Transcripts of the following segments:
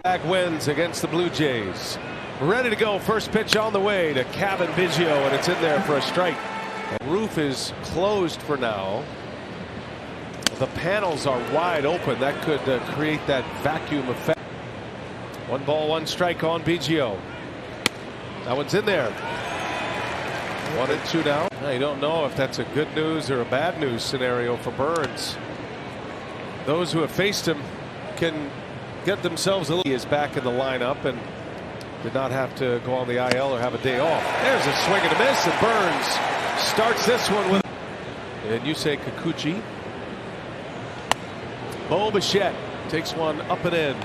Back wins against the Blue Jays. Ready to go. First pitch on the way to Corbin Burnes, and it's in there for a strike. The roof is closed for now. The panels are wide open. That could create that vacuum effect. 1 ball, 1 strike on Biggio. That one's in there. 1 and 2 now. Now you don't know if that's a good news or a bad news scenario for Burnes. Those who have faced him can get themselves a little. He is back in the lineup and did not have to go on the IL or have a day off. There's a swing and a miss, and Burnes starts this one with. And Yusei Kikuchi. Bo Bichette takes one up and in.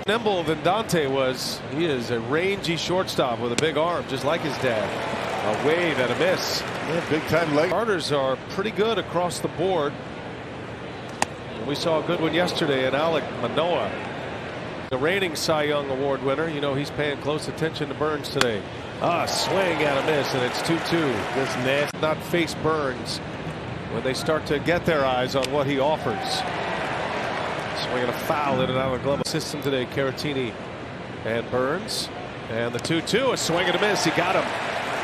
Nimble than Dante was. He is a rangy shortstop with a big arm, just like his dad. A wave and a miss. Yeah, big time leg. Starters are pretty good across the board. And we saw a good one yesterday in Alek Manoah, the reigning Cy Young Award winner. You know he's paying close attention to Burnes today. Swing and a miss, and it's 2-2. This nasty not face Burnes when they start to get their eyes on what he offers. Swinging a foul in and out of the glove system today. Caratini and Burnes, and the 2-2. A swing and a miss. He got him.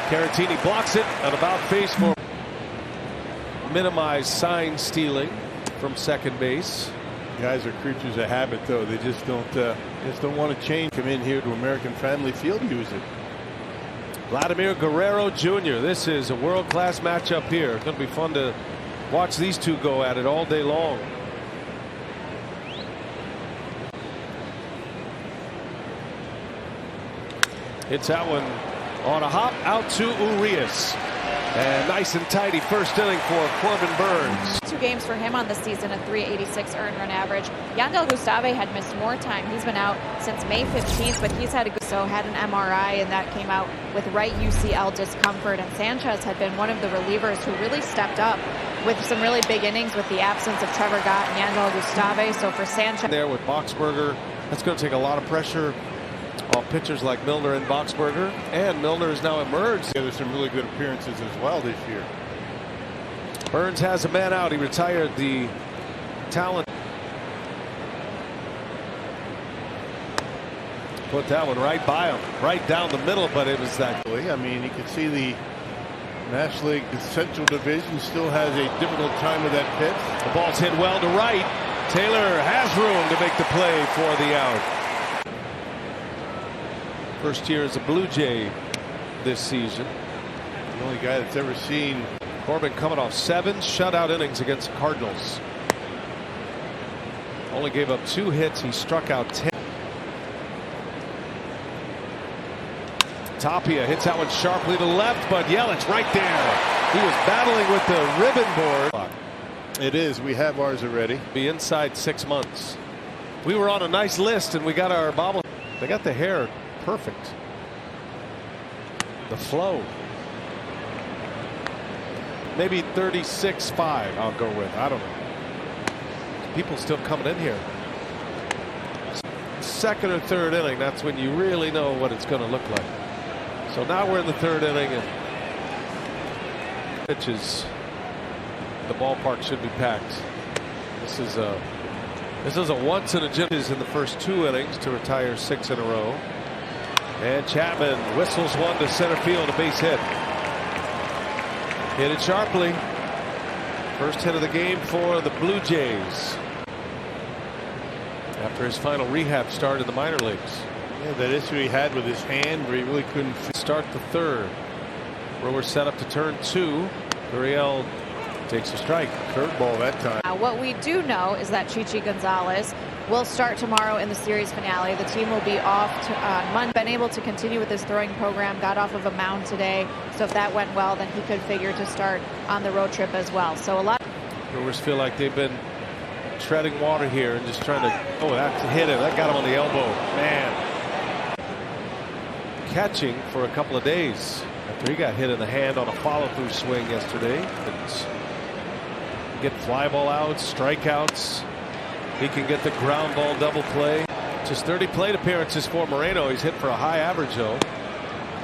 Caratini blocks it and about face for. Minimize sign stealing from second base. Guys are creatures of habit, though. They just don't want to change. Come in here to American Family Field, use it. Vladimir Guerrero Jr. This is a world-class matchup here. It's going to be fun to watch these two go at it all day long. Hits that one on a hop out to Urias. And nice and tidy first inning for Corbin Burnes. 2 games for him on the season, a .386 earned run average. Yandel Gustave had missed more time. He's been out since May 15th, but he's had an MRI, and that came out with right UCL discomfort. And Sanchez had been one of the relievers who really stepped up with some really big innings with the absence of Trevor Gott and Yandel Gustave. So for Sanchez there with Boxberger, that's going to take a lot of pressure off pitchers like Milner and Boxberger, and Milner has now emerged. Yeah, there's some really good appearances as well this year. Burnes has a man out. He retired the talent. Put that one right by him, right down the middle, but it was that. I mean, you can see the National League Central Division still has a difficult time with that pitch. The ball's hit well to right. Taylor has room to make the play for the out. First year as a Blue Jay this season. The only guy that's ever seen. Corbin coming off 7 shutout innings against the Cardinals. Only gave up 2 hits. He struck out 10. Tapia hits that one sharply to left, but Yelich right there. He was battling with the ribbon board. It is. We have ours already. Be inside 6 months. We were on a nice list, and we got our bobble. They got the hair perfect. The flow. Maybe 36-5 I'll go with. I don't know. People still coming in here. Second or third inning, that's when you really know what it's going to look like. So now we're in the 3rd inning, and pitches. The ballpark should be packed. This is a once in a generation in the first 2 innings to retire 6 in a row. And Chapman whistles one to center field, a base hit. Hit it sharply. First hit of the game for the Blue Jays after his final rehab start in the minor leagues. Yeah, that issue he had with his hand where he really couldn't start the 3rd. Where we're set up to turn 2. Gurriel takes a strike. Curveball that time. What we do know is that Chichi Gonzalez will start tomorrow in the series finale. The team will be off on Monday. Been able to continue with his throwing program. Got off of a mound today. So if that went well, then he could figure to start on the road trip as well. So a lot. Brewers feel like they've been treading water here and just trying to. Oh, that hit him. That got him on the elbow. Man. Catching for a couple of days after he got hit in the hand on a follow-through swing yesterday. Get fly ball outs, strikeouts. He can get the ground ball double play. Just 30 plate appearances for Moreno. He's hit for a high average though.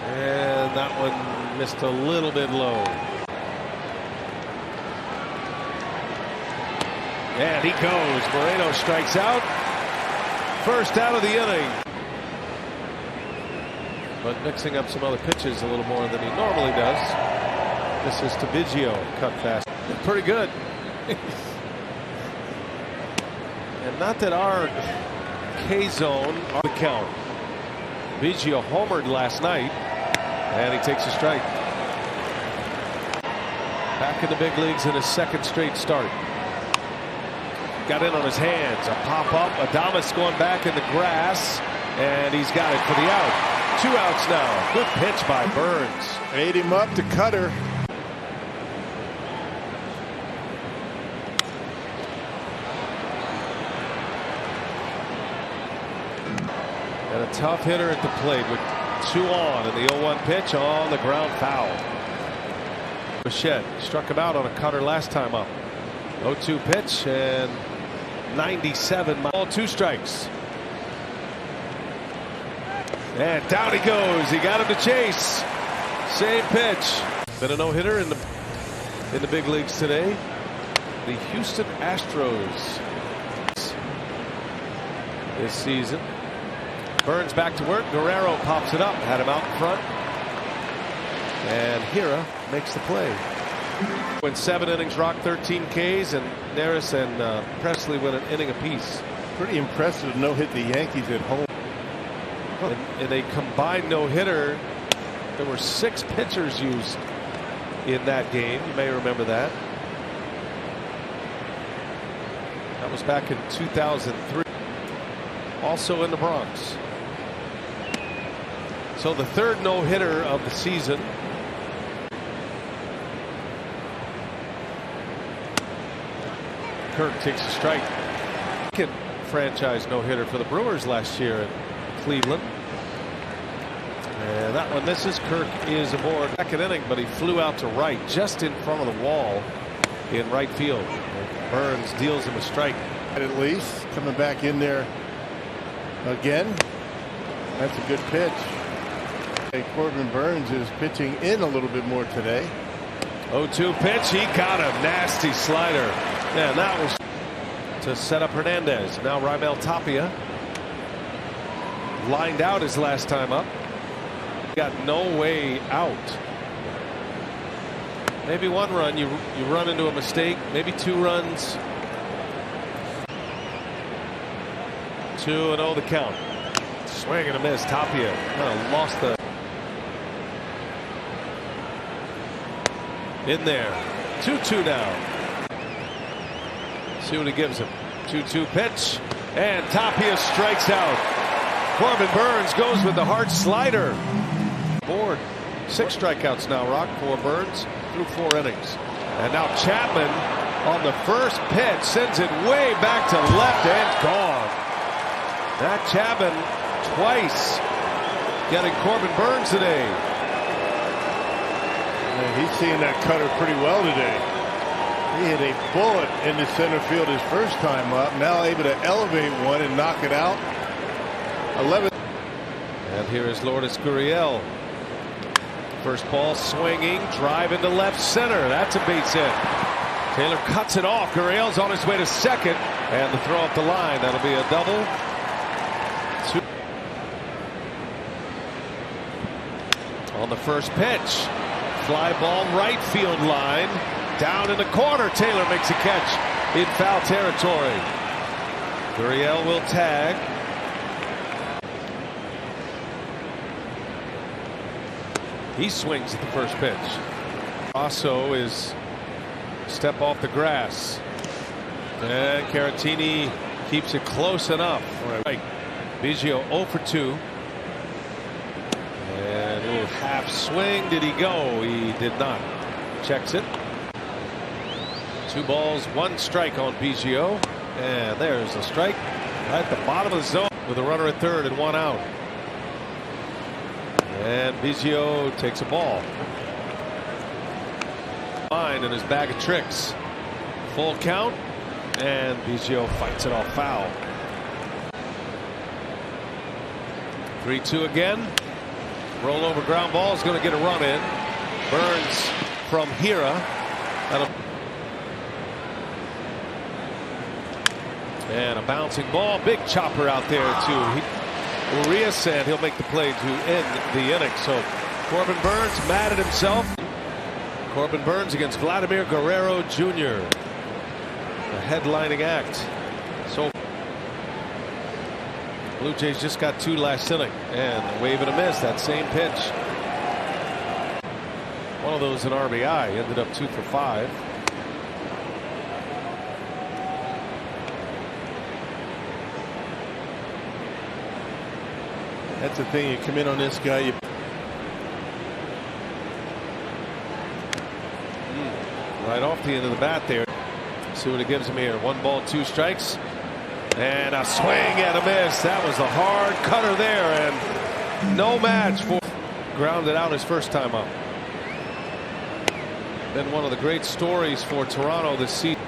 And that one missed a little bit low. And he goes. Moreno strikes out. First out of the inning. but mixing up some other pitches a little more than he normally does. This is to Biggio, cut fast. Pretty good. And not that our K-zone on the count. Biggio homered last night, and he takes a strike. Back in the big leagues in his second straight start. Got in on his hands. A pop-up. Adames going back in the grass, and he's got it for the out. 2 outs now. Good pitch by Burnes. Ate him up to Cutter. And a tough hitter at the plate with 2 on, and the 0-1 pitch on the ground foul. Bichette struck him out on a cutter last time up. 0-2 pitch and 97 miles. 2 strikes. And down he goes. He got him to chase. Same pitch. Been a no-hitter in the big leagues today. The Houston Astros this season. Burnes back to work. Guerrero pops it up. Had him out in front. And Hira makes the play. Went 7 innings, Rock 13 Ks, and Neris and Presley went an inning apiece. Pretty impressive to no-hit the Yankees at home. In a combined no-hitter, there were 6 pitchers used in that game. You may remember that. That was back in 2003. Also in the Bronx. So the 3rd no-hitter of the season. Kirk takes a strike. Second franchise no-hitter for the Brewers last year in Cleveland. And that one misses. Kirk is aboard. Second inning, but he flew out to right, just in front of the wall in right field. And Burnes deals him a strike. At least coming back in there again. That's a good pitch. Corbin Burnes is pitching in a little bit more today. 0-2 pitch. He got him. Nasty slider. Yeah, that was to set up Hernandez. Now Raimel Tapia lined out his last time up. Got no way out. Maybe 1 run. You run into a mistake. Maybe 2 runs. 2-0 the count. Swing and a miss. Tapia lost the. In there. 2-2 now. See what he gives him. 2-2 pitch. And Tapia strikes out. Corbin Burnes goes with the hard slider. Board. 6 strikeouts now, Rock, for Burnes through 4 innings. And now Chapman on the first pitch sends it way back to left and gone. That Chapman twice getting Corbin Burnes today. He's seeing that cutter pretty well today. He hit a bullet into center field his first time up. Now able to elevate one and knock it out. 11. And here is Lourdes Gurriel. First ball swinging, drive into left center. That's a base hit. Taylor cuts it off. Gurriel's on his way to second, and the throw up the line. That'll be a double. 2 on the first pitch. Fly ball right field line. Down in the corner. Taylor makes a catch in foul territory. Gurriel will tag. He swings at the first pitch. Also is step off the grass. And Caratini keeps it close enough. Right. Biggio 0 for 2. And a little half swing. Did he go? He did not. Checks it. 2 balls, 1 strike on Biggio. And there's a strike at the bottom of the zone with a runner at third and 1 out. And Biggio takes a ball. Fine in his bag of tricks. Full count. And Biggio fights it off foul. 3-2 again. Rollover ground ball is going to get a run in. Burnes from Hira. And a bouncing ball. Big chopper out there too. Urias, and he'll make the play to end the inning. So Corbin Burnes mad at himself. Corbin Burnes against Vladimir Guerrero Jr. The headlining act. So Blue Jays just got 2 last inning, and a wave and a miss. That same pitch. One of those an RBI, ended up 2 for 5. That's the thing. You come in on this guy. Right off the end of the bat there. See what it gives him here. 1 ball, 2 strikes. And a swing and a miss. That was the hard cutter there, and no match for grounded out his first time up. Been one of the great stories for Toronto this season.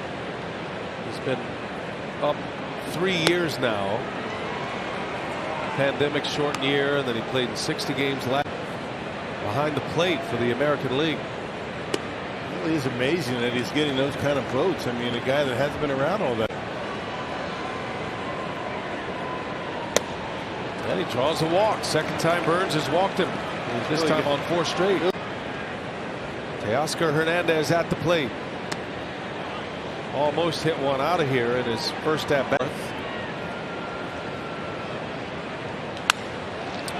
He's been up 3 years now. Pandemic shortened year, and then he played in 60 games last behind the plate for the American League. It really is amazing that he's getting those kind of votes. I mean, a guy that hasn't been around all that. And he draws a walk. Second time Burnes has walked him. This time on 4 straight. Teoscar Hernandez at the plate. Almost hit one out of here in his first at bat.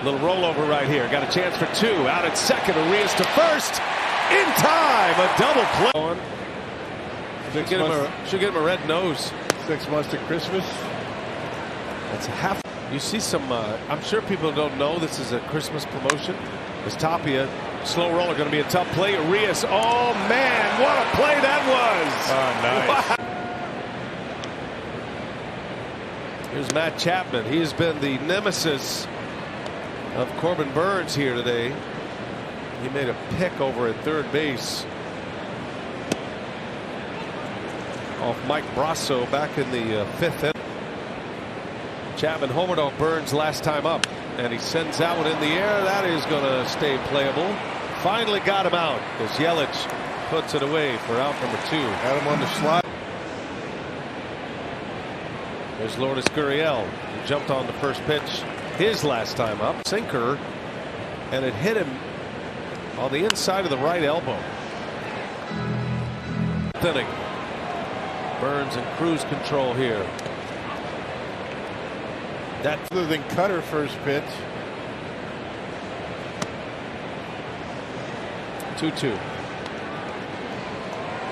Little rollover right here. Got a chance for 2. Out at second. Urias to first. In time. A double play. Should get him a red nose. 6 months to Christmas. That's a half. You see some. I'm sure people don't know this is a Christmas promotion. As Tapia, slow roller, going to be a tough play. Urias. Oh man, what a play that was! Oh, nice. Here's Matt Chapman. He has been the nemesis of Corbin Burnes here today. He made a pick over at third base off Mike Brasso back in the 5th inning. Chapman homered off Burnes last time up, and he sends that one in the air. That is going to stay playable. Finally got him out as Yelich puts it away for out number 2. Got him on the slide. There's Lourdes Gurriel. He jumped on the first pitch his last time up. Sinker, and it hit him on the inside of the right elbow. Inning. Burnes in cruise control here. That other than cutter first pitch. 2-2.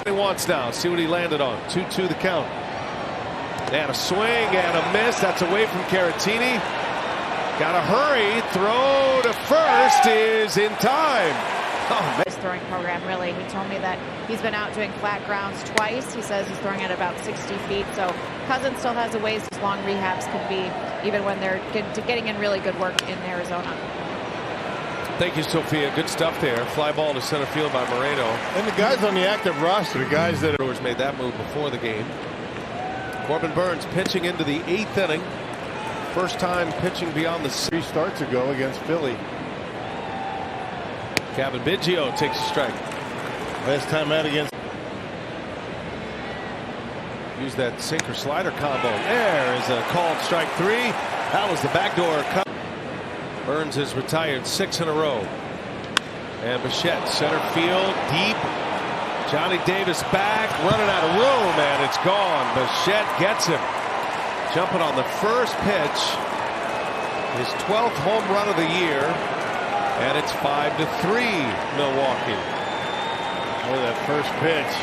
He wants now. See what he landed on. 2-2 the count. And a swing and a miss. That's away from Caratini. Got to hurry. Throw to first is in time. Oh, man. His throwing program, really. He told me that he's been out doing flat grounds twice. He says he's throwing at about 60 feet. So Cousins still has a ways as long rehabs can be, even when they're getting in really good work in Arizona. Thank you, Sophia. Good stuff there. Fly ball to center field by Moreno. And the guys on the active roster, the guys that Brewers made that move before the game. Corbin Burnes pitching into the 8th inning. First time pitching beyond the 3 starts ago against Philly. Cavan Biggio takes a strike. Last time out against. Use that sinker slider combo. There is a called strike 3. That was the backdoor cut. Burnes has retired 6 in a row. And Bichette center field deep. Johnny Davis back, running out of room, and it's gone. Bichette gets him. Jumping on the first pitch. His 12th home run of the year. And it's 5-3 Milwaukee. Oh, that first pitch.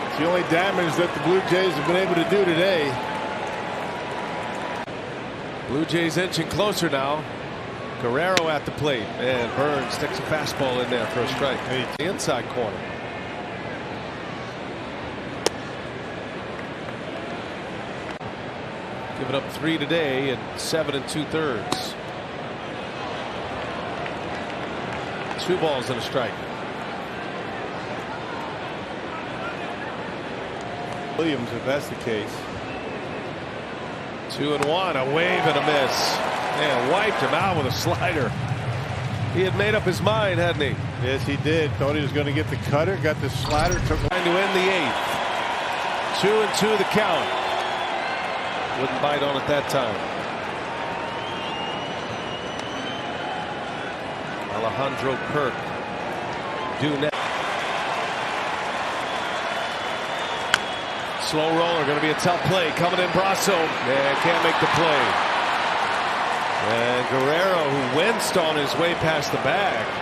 It's the only damage that the Blue Jays have been able to do today. Blue Jays inching closer now. Guerrero at the plate, and Burnes sticks a fastball in there for a strike. The inside corner. Giving up 3 today and 7 2/3. 2 balls and a strike. Williams, if that's the case. 2-1, a wave and a miss. And wiped him out with a slider. He had made up his mind, hadn't he? Yes, he did. Thought he was going to get the cutter, got the slider, took him. Trying to end the 8th. 2-2 the count. Wouldn't bite on it that time. Alejandro Kirk do next. Slow roller, going to be a tough play. Coming in, Brasso. Yeah, can't make the play. And Guerrero, who winced on his way past the bag.